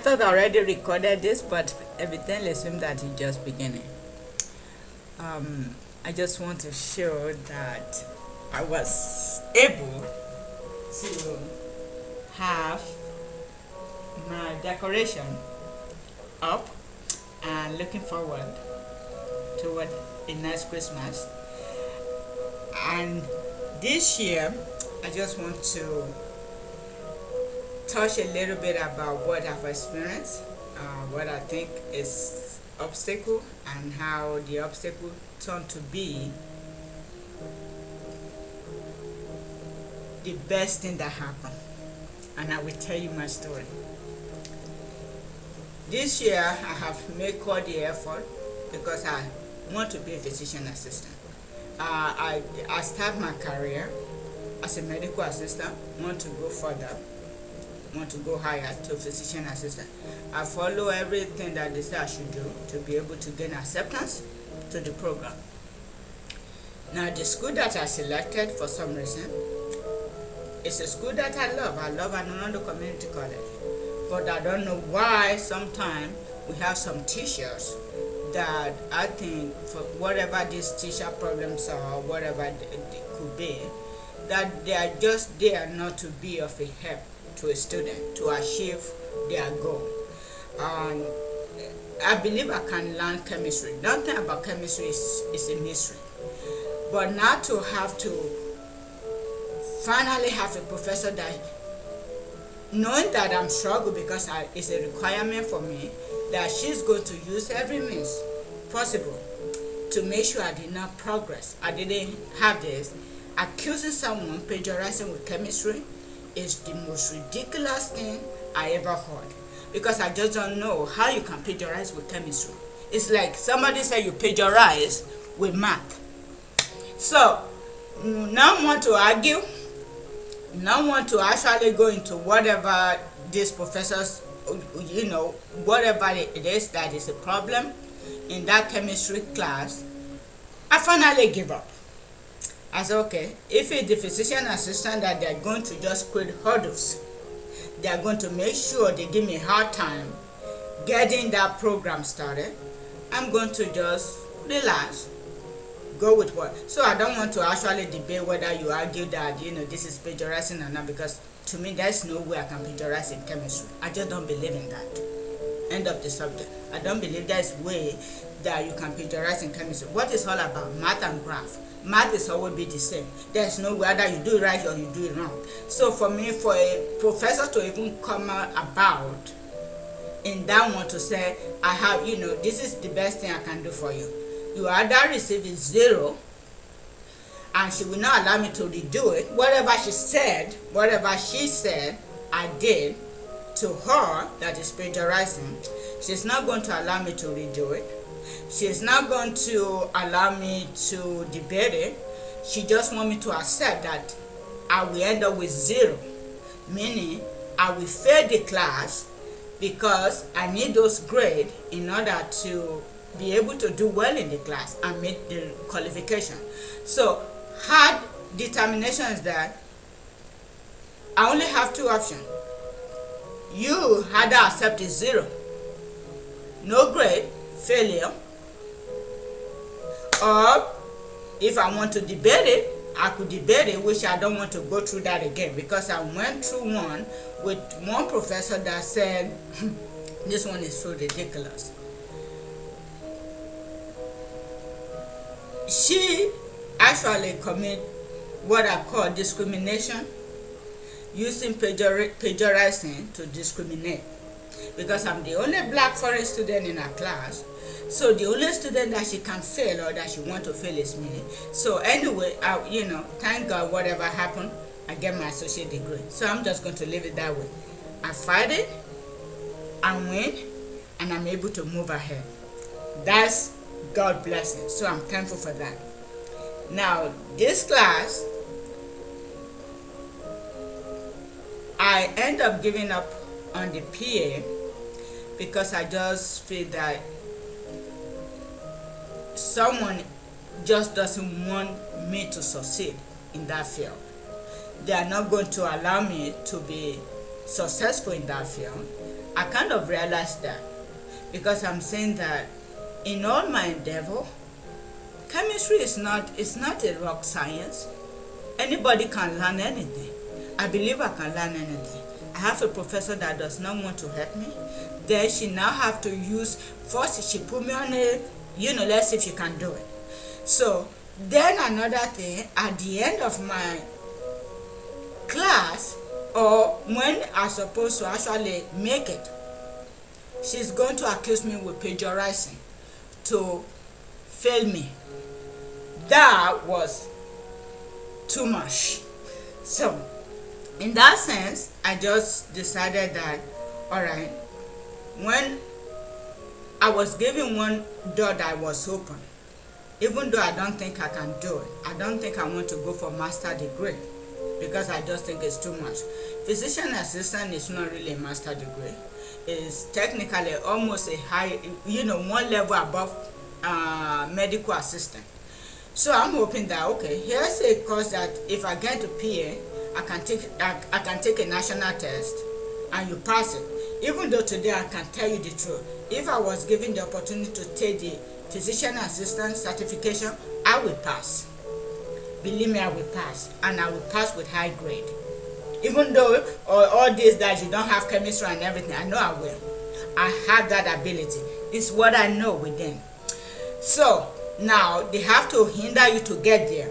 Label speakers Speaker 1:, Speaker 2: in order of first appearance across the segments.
Speaker 1: thought I already recorded this, but evidently it seems that it's just beginning. I just want to show that I was able to have my decoration up and looking forward toward a nice Christmas. And this year, I just want to touch a little bit about what I've experienced, what I think is obstacle, and how the obstacle turned to be the best thing that happened. And I will tell you my story. This year, I have made all the effort because I want to be a physician assistant. I start my career as a medical assistant, want to go further, want to go higher to physician assistant. I follow everything that they say I should do to be able to gain acceptance to the program. Now, the school that I selected for some reason is a school that I love. I love Anne Arundel Community College. But I don't know why sometimes we have some teachers that I think for whatever these teacher problems are, whatever they could be, that they are just there not to be of a help to a student to achieve their goal. And I believe I can learn chemistry. Nothing about chemistry is a mystery. But not to have to finally have a professor that, knowing that I'm struggling because it's a requirement for me, that she's going to use every means possible to make sure I did not progress. I didn't have this. Accusing someone plagiarizing with chemistry is the most ridiculous thing I ever heard, because I just don't know how you can plagiarize with chemistry. It's like somebody said you plagiarize with math. So, now want to argue, now want to actually go into whatever these professors, whatever it is that is a problem in that chemistry class. I finally give up. I said, okay, if it's the physician assistant that they're going to just create hurdles, they're going to make sure they give me a hard time getting that program started, I'm going to just relax, go with what. So I don't want to actually debate whether you argue that, this is plagiarizing or not, because to me, there's no way I can plagiarize in chemistry. I just don't believe in that. End of the subject. I don't believe there's a way that you can plagiarize in chemistry. What is all about math and graph? Math is always be the same. There's no way either you do it right or you do it wrong. So for me, for a professor to even come out about in that one to say, I have, this is the best thing I can do for you. You either receive a 0, and she will not allow me to redo it. Whatever she said, I did to her that is plagiarizing. She's not going to allow me to redo it. She's not going to allow me to debate it. She just wants me to accept that I will end up with 0, meaning I will fail the class because I need those grades in order to be able to do well in the class and meet the qualification. So hard determination is that I only have 2 options. You either accept a 0, no grade, failure, or if I want to debate it, I could debate it, which I don't want to go through that again, because I went through one with one professor that said, this one is so ridiculous. She actually commit what I call discrimination, using plagiarizing to discriminate, because I'm the only black foreign student in her class. So the only student that she can fail or that she want to fail is me. So anyway, thank God whatever happened, I get my associate degree. So I'm just going to leave it that way. I fight it, I win, and I'm able to move ahead. That's God's blessing. So I'm thankful for that. Now, this class, I end up giving up on the PA because I just feel that someone just doesn't want me to succeed in that field. They are not going to allow me to be successful in that field. I kind of realized that because I'm saying that in all my endeavor, chemistry is not a rock science. Anybody can learn anything. I believe I can learn anything. I have a professor that does not want to help me. Then she now have to use, first she put me on a, let's see if she can do it. So then another thing, at the end of my class, or when I'm supposed to actually make it, she's going to accuse me with plagiarizing to fail me. That was too much. So in that sense, I just decided that, all right, when I was given one door that was open, even though I don't think I can do it, I don't think I want to go for master degree because I just think it's too much. Physician assistant is not really a master degree. It's technically almost a high, one level above medical assistant. So I'm hoping that, okay, here's a course that if I get to PA, I can take a national test and you pass it. Even though today I can tell you the truth, if I was given the opportunity to take the physician assistant certification, I will pass. Believe me, I will pass, and I will pass with high grade. Even though all this that you don't have chemistry and everything, I know I will. I have that ability. It's what I know within. So now they have to hinder you to get there.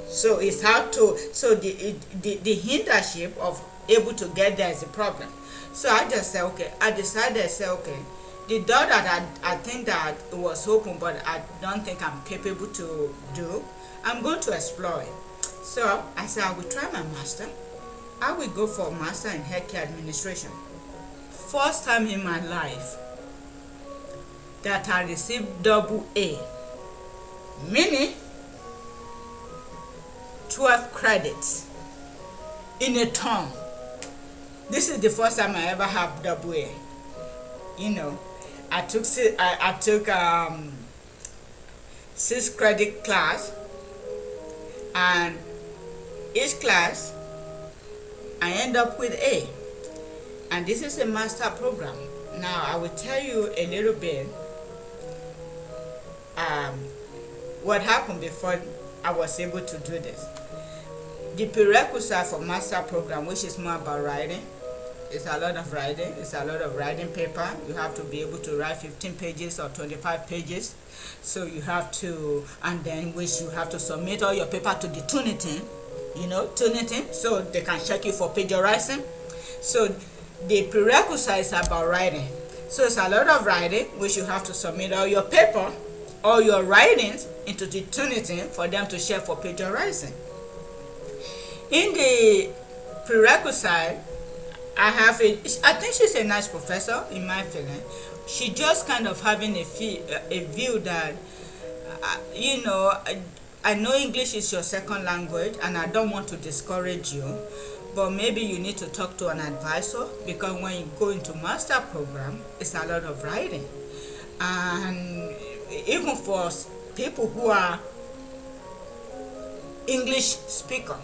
Speaker 1: So it's how to, so the hindership of able to get there is a problem. So I just said, okay, I decided, okay, the door that I think that it was open, but I don't think I'm capable to do, I'm going to explore it. So I said, I will try my master. I will go for a master in healthcare administration. First time in my life that I received double A, meaning 12 credits in a term. This is the first time I ever have double A. I took 6 credit class, and each class I end up with A, and this is a master program. Now I will tell you a little bit what happened before I was able to do this. The prerequisite for master program, which is more about writing, it's a lot of writing. It's a lot of writing paper. You have to be able to write 15 pages or 25 pages. So you have to, and then which you have to submit all your paper to the Tunitin, so they can check you for plagiarism. So the prerequisite is about writing. So it's a lot of writing, which you have to submit all your paper, all your writings into the Tunitin for them to check for plagiarism. In the prerequisite, I think she's a nice professor, in my feeling. She just kind of having a view that, I know English is your second language, and I don't want to discourage you, but maybe you need to talk to an advisor, because when you go into master program, it's a lot of writing. And even for people who are English speaker,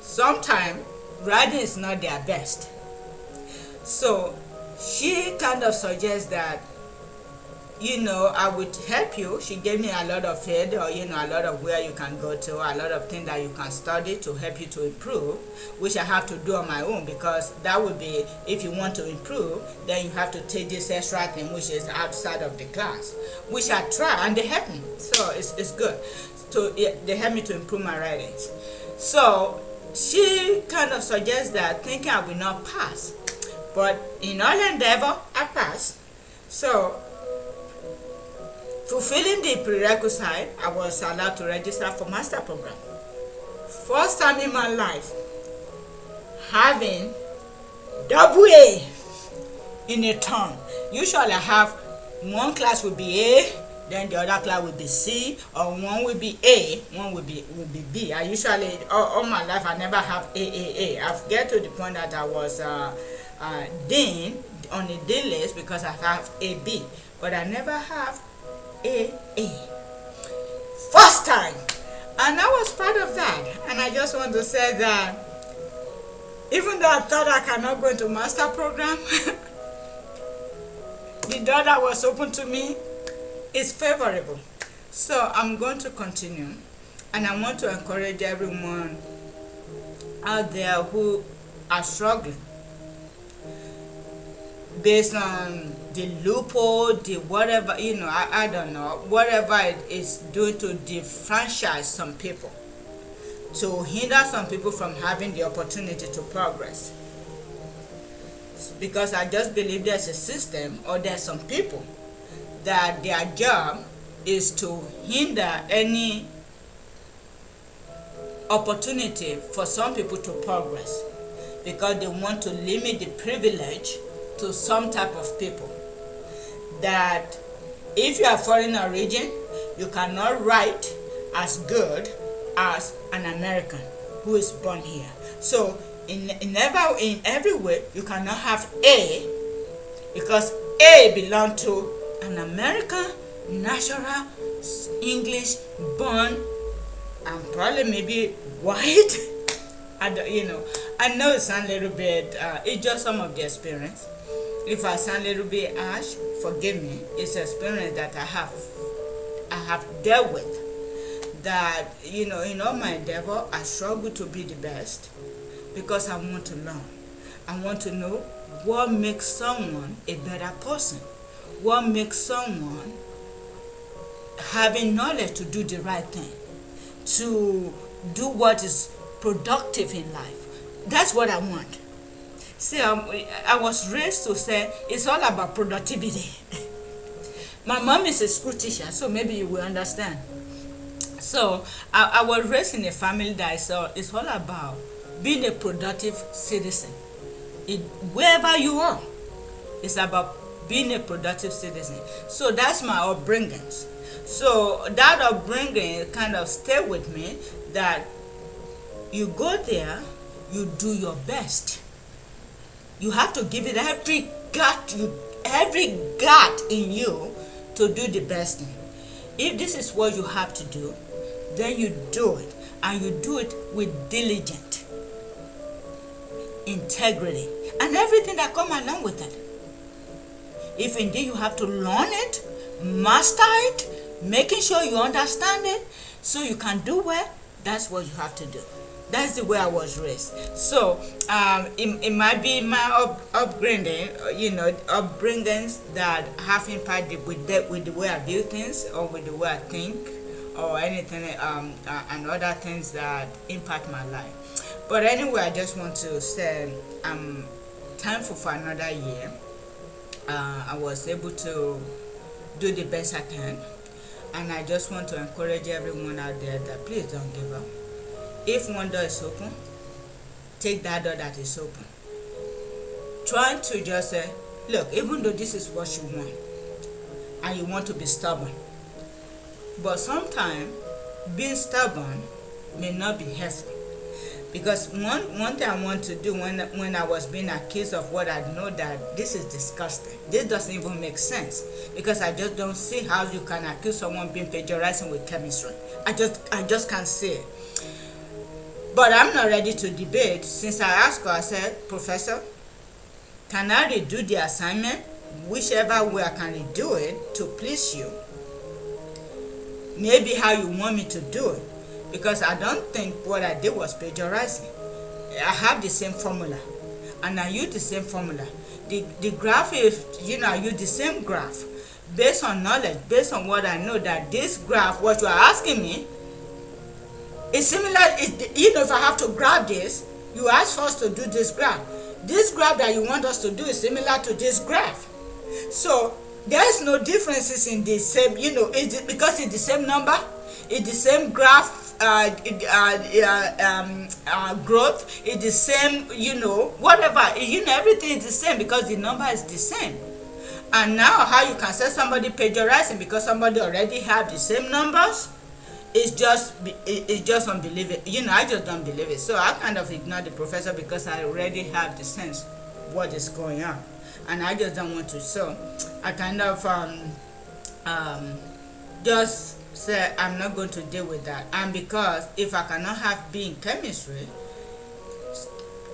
Speaker 1: sometimes writing is not their best. So she kind of suggests that, I would help you. She gave me a lot of aid, or a lot of where you can go to, a lot of things that you can study to help you to improve, which I have to do on my own, because that would be, if you want to improve, then you have to take this extra thing which is outside of the class, which I try, and they help me. So it's good. So they help me to improve my writings. So she kind of suggests that, thinking I will not pass, but in all endeavor, I passed. So fulfilling the prerequisite, I was allowed to register for master program. First time in my life having double A in a term. Usually I have one class will be A, then the other class will be C, or one will be A, one will be B. I usually, all my life, I never have A. I've get to the point that I was dean on the dean list because I have AB, but I never have A. First time, and I was part of that. And I just want to say that even though I thought I cannot go into master program, the door that was open to me is favorable. So I'm going to continue, and I want to encourage everyone out there who are struggling based on the loophole, the whatever, I don't know, whatever it is doing to defranchise some people, to hinder some people from having the opportunity to progress. Because I just believe there's a system, or there's some people that their job is to hinder any opportunity for some people to progress, because they want to limit the privilege to some type of people. That if you are foreign origin, you cannot write as good as an American who is born here. So in every way, you cannot have A, because A belongs to an American, natural, English born, and probably maybe white. I know it sounds a little bit, it's just some of the experience. If I sound a little bit harsh, forgive me. It's an experience that I have dealt with. That, in all my endeavor, I struggle to be the best, because I want to learn. I want to know what makes someone a better person. What makes someone having knowledge to do the right thing, to do what is productive in life. That's what I want. See, I was raised to say it's all about productivity. My mom is a school teacher, so maybe you will understand. So I was raised in a family that it's all about being a productive citizen. Wherever you are, it's about being a productive citizen. So that's my upbringing. So that upbringing kind of stayed with me, that you go there, you do your best. You have to give it every gut in you to do the best thing. If this is what you have to do, then you do it, and you do it with diligence, integrity, and everything that comes along with it. If indeed you have to learn it, master it, making sure you understand it so you can do well, that's what you have to do. That's the way I was raised. So it might be my upbringing, upbringings that have impact with the way I do things, or with the way I think, or anything, and other things that impact my life. But anyway, I just want to say I'm thankful for another year. I was able to do the best I can, and I just want to encourage everyone out there that please don't give up. If one door is open, take that door that is open. Try to just say, look, even though this is what you want, and you want to be stubborn, but sometimes being stubborn may not be helpful. Because one thing I want to do when I was being accused of what I know, that this is disgusting. This doesn't even make sense, because I just don't see how you can accuse someone being plagiarizing with chemistry. I just can't see it. But I'm not ready to debate. Since I asked her, I said, Professor, can I redo the assignment? Whichever way I can redo it to please you. Maybe how you want me to do it. Because I don't think what I did was plagiarizing. I have the same formula, and I use the same formula. The graph, I use the same graph based on knowledge, based on what I know, that this graph, what you are asking me, is similar. If I have to graph this, you ask us to do this graph. This graph that you want us to do is similar to this graph. So there is no differences in the same, because it's the same number, it's the same graph. Growth, it's the same, whatever, everything is the same, because the number is the same. And now how you can say somebody plagiarizing because somebody already have the same numbers, it's just unbelievable. I just don't believe it. So I kind of ignore the professor, because I already have the sense what is going on, and I just don't want to. So I kind of just say I'm not going to deal with that. And because if I cannot have B in chemistry,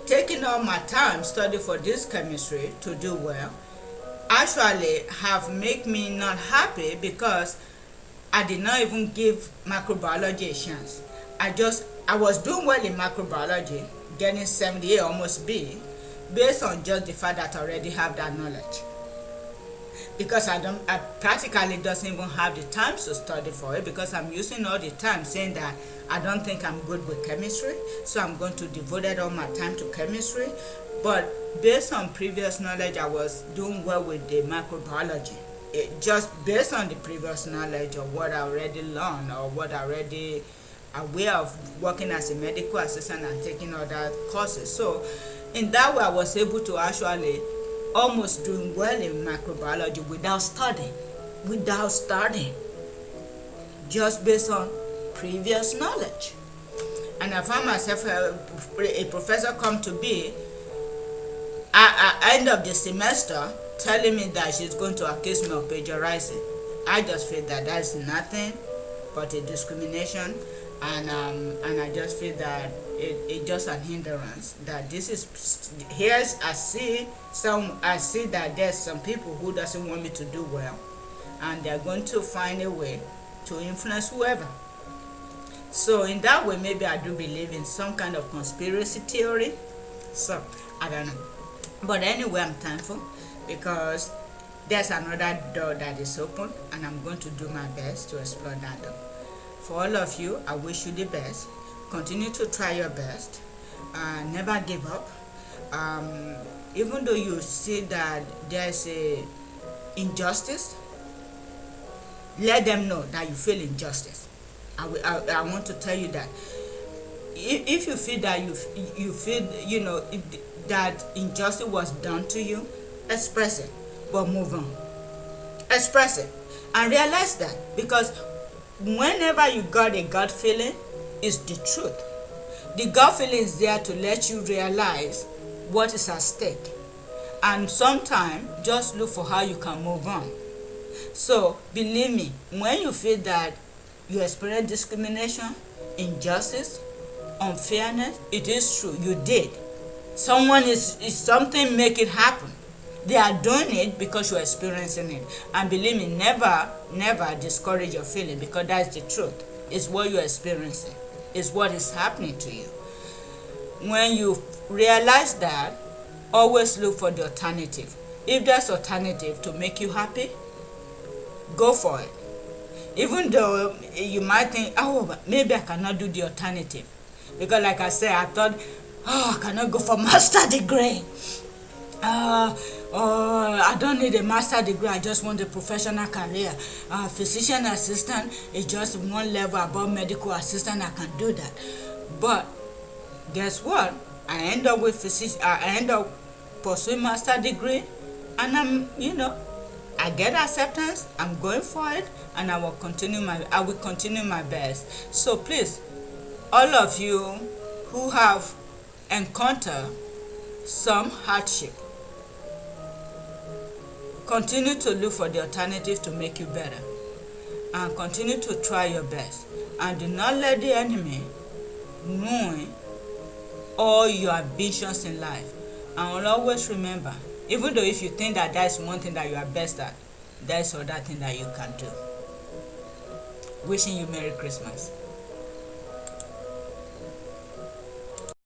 Speaker 1: taking all my time study for this chemistry to do well, actually have make me not happy because I did not even give microbiology a chance. I was doing well in microbiology, getting 78, almost B, based on just the fact that I already have that knowledge. Because I practically doesn't even have the time to study for it, because I'm using all the time saying that I don't think I'm good with chemistry, so I'm going to devote all my time to chemistry. But based on previous knowledge, I was doing well with the microbiology. Just based on the previous knowledge of what I already learned, or what I already aware of working as a medical assistant and taking other courses. So in that way, I was able to actually almost doing well in microbiology without studying, just based on previous knowledge. And I found myself a professor come to be at end of the semester telling me that she's going to accuse me of plagiarizing. I just feel that that's nothing but a discrimination, and I just feel that it's just an hindrance. That this is I see that there's some people who doesn't want me to do well, and they're going to find a way to influence whoever. So in that way, maybe I do believe in some kind of conspiracy theory. So I don't know. But anyway, I'm thankful because there's another door that is open, and I'm going to do my best to explore that door. For all of you, I wish you the best. Continue to try your best. Never give up. Even though you see that there's a injustice, let them know that you feel injustice. I want to tell you that if you feel that you feel that injustice was done to you, express it, but move on. Express it and realize that, because whenever you got a gut feeling, it's the truth. The gut feeling is there to let you realize what is at stake, and sometimes just look for how you can move on. So believe me, when you feel that you experience discrimination, injustice, unfairness, it is true, you did. Someone is something make it happen. They are doing it because you're experiencing it. And believe me, never discourage your feeling, because that's the truth. It's what you're experiencing. It's what is happening to you. When you realize that, always look for the alternative. If there's alternative to make you happy, go for it. Even though you might think, oh, maybe I cannot do the alternative. Because like I said, I thought, oh, I cannot go for master degree. I don't need a master degree, I just want a professional career. Physician assistant is just one level above medical assistant, I can do that. But guess what? I end up pursuing master degree, and I get acceptance, I'm going for it, and I will continue my best. So please, all of you who have encountered some hardship, continue to look for the alternative to make you better, and continue to try your best, and do not let the enemy ruin all your ambitions in life. And will always remember, even though if you think that that's one thing that you are best at, there's other thing that you can do. Wishing you Merry Christmas.